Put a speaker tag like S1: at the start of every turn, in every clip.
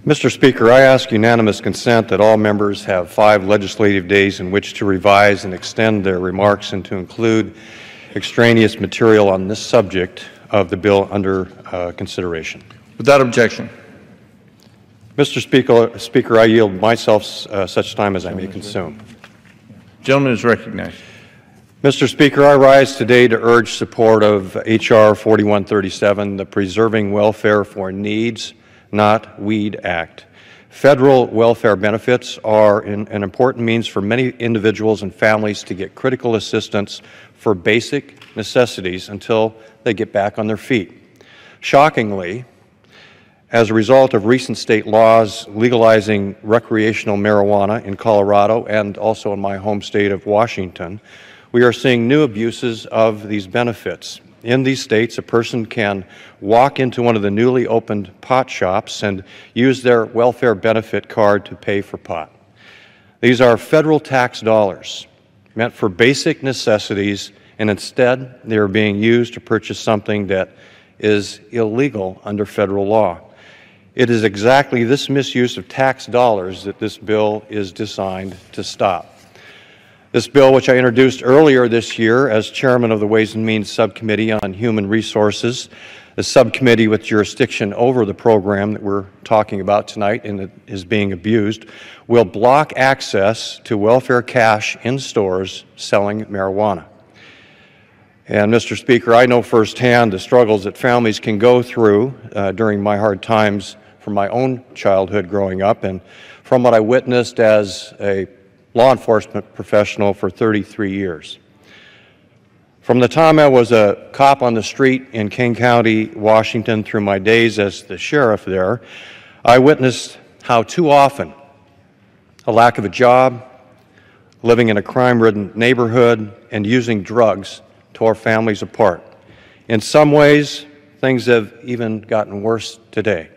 S1: Mr. Speaker, I ask unanimous consent that all members have 5 legislative days in which to revise and extend their remarks and to include extraneous material on this subject of the bill under consideration.
S2: Without objection.
S1: Mr. Speaker, I yield myself such time as I may consume.
S2: Gentleman is recognized.
S1: Mr. Speaker, I rise today to urge support of H.R. 4137, the Preserving Welfare for Needs, Not Weed Act. Federal welfare benefits are an important means for many individuals and families to get critical assistance for basic necessities until they get back on their feet. Shockingly, as a result of recent state laws legalizing recreational marijuana in Colorado and also in my home state of Washington, we are seeing new abuses of these benefits. In these states, a person can walk into one of the newly opened pot shops and use their welfare benefit card to pay for pot. These are federal tax dollars meant for basic necessities, and instead they are being used to purchase something that is illegal under federal law. It is exactly this misuse of tax dollars that this bill is designed to stop. This bill, which I introduced earlier this year as chairman of the Ways and Means Subcommittee on Human Resources, the subcommittee with jurisdiction over the program that we're talking about tonight and that is being abused, will block access to welfare cash in stores selling marijuana. And Mr. Speaker, I know firsthand the struggles that families can go through during my hard times from my own childhood growing up and from what I witnessed as a law enforcement professional for 33 years. From the time I was a cop on the street in King County, Washington, through my days as the sheriff there, I witnessed how too often a lack of a job, living in a crime-ridden neighborhood, and using drugs tore families apart. In some ways, things have even gotten worse today.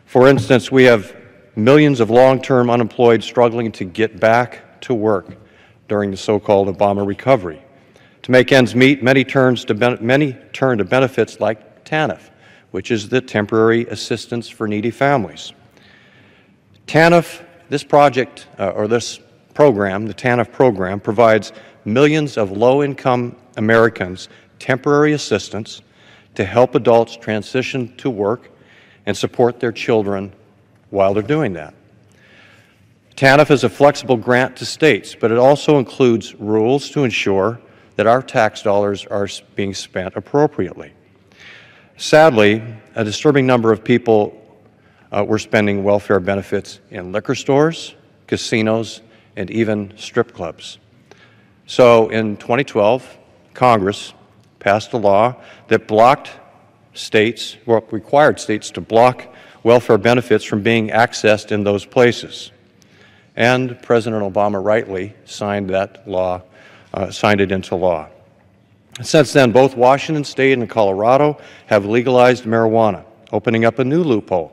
S1: For instance, we have millions of long-term unemployed struggling to get back to work during the so-called Obama recovery. To make ends meet, many turn to benefits like TANF, which is the Temporary Assistance for Needy Families. TANF, this project, or this program, the TANF program, provides millions of low-income Americans temporary assistance to help adults transition to work and support their children while they're doing that. TANF is a flexible grant to states, but it also includes rules to ensure that our tax dollars are being spent appropriately. Sadly, a disturbing number of people were spending welfare benefits in liquor stores, casinos, and even strip clubs. So in 2012, Congress passed a law that required states to block welfare benefits from being accessed in those places. And President Obama rightly signed that law, signed it into law. Since then, both Washington State and Colorado have legalized marijuana, opening up a new loophole,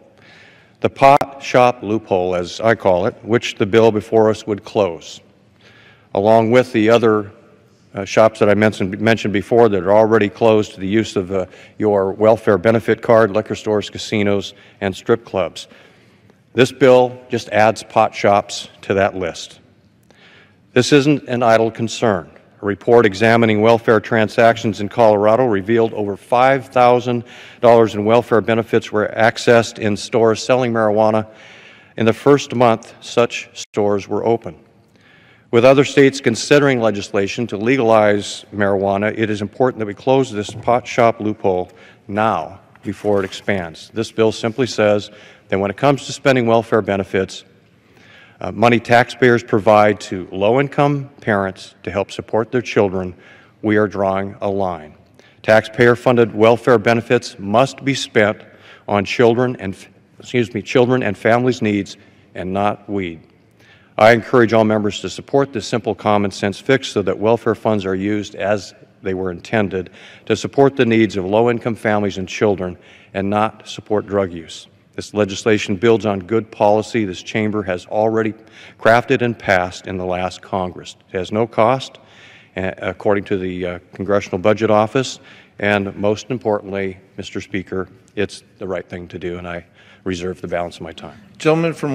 S1: the pot shop loophole, as I call it, which the bill before us would close, along with the other shops that I mentioned before that are already closed to the use of your welfare benefit card, liquor stores, casinos, and strip clubs. This bill just adds pot shops to that list. This isn't an idle concern. A report examining welfare transactions in Colorado revealed over $5,000 in welfare benefits were accessed in stores selling marijuana in the first month such stores were open. With other states considering legislation to legalize marijuana, it is important that we close this pot shop loophole now before it expands. This bill simply says that when it comes to spending welfare benefits, money taxpayers provide to low-income parents to help support their children, we are drawing a line. Taxpayer-funded welfare benefits must be spent on children and families' needs and not weed. I encourage all members to support this simple common sense fix so that welfare funds are used as they were intended to support the needs of low-income families and children and not support drug use. This legislation builds on good policy this chamber has already crafted and passed in the last Congress. It has no cost, according to the Congressional Budget Office, and most importantly, Mr. Speaker, it's the right thing to do, and I reserve the balance of my time.
S2: Gentleman from